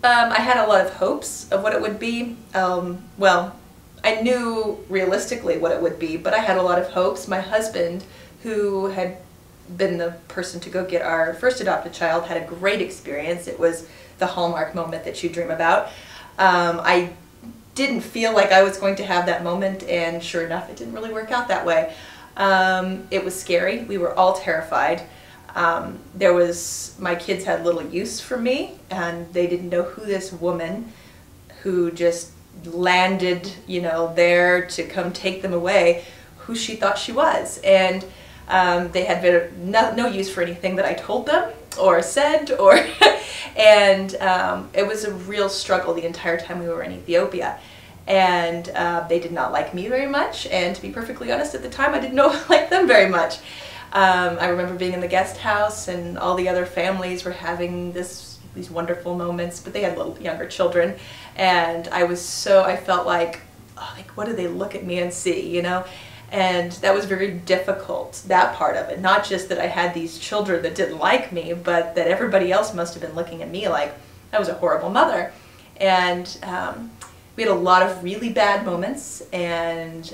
I had a lot of hopes of what it would be. Well, I knew realistically what it would be, but I had a lot of hopes. My husband, who had been the person to go get our first adopted child, had a great experience. It was the hallmark moment that you dream about. I didn't feel like I was going to have that moment, and sure enough, it didn't really work out that way. It was scary. We were all terrified. My kids had little use for me, and they didn't know who this woman who just landed, you know, there to come take them away, who she thought she was. And they had no use for anything that I told them or said, or and it was a real struggle the entire time we were in Ethiopia. And they did not like me very much, and to be perfectly honest, at the time I didn't like them very much. I remember being in the guest house, and all the other families were having these wonderful moments, but they had little younger children, and I felt like, oh, like, what do they look at me and see, you know? And that was very difficult, that part of it. Not just that I had these children that didn't like me, but that everybody else must have been looking at me like I was a horrible mother. And we had a lot of really bad moments, and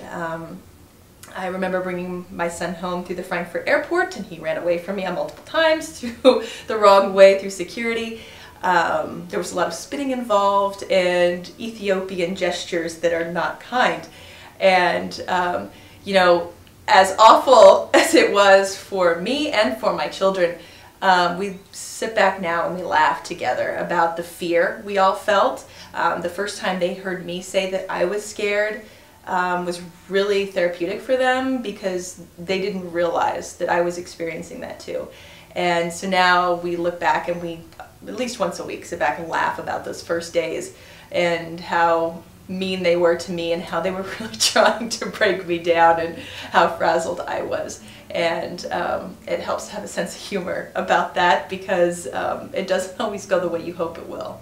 I remember bringing my son home through the Frankfurt airport, and he ran away from me multiple times through the wrong way through security. There was a lot of spitting involved and Ethiopian gestures that are not kind. And you know, as awful as it was for me and for my children, we sit back now and we laugh together about the fear we all felt. The first time they heard me say that I was scared was really therapeutic for them, because they didn't realize that I was experiencing that too. And so now we look back and we, at least once a week, sit back and laugh about those first days and how mean they were to me, and how they were really trying to break me down, and how frazzled I was. And it helps to have a sense of humor about that, because it doesn't always go the way you hope it will.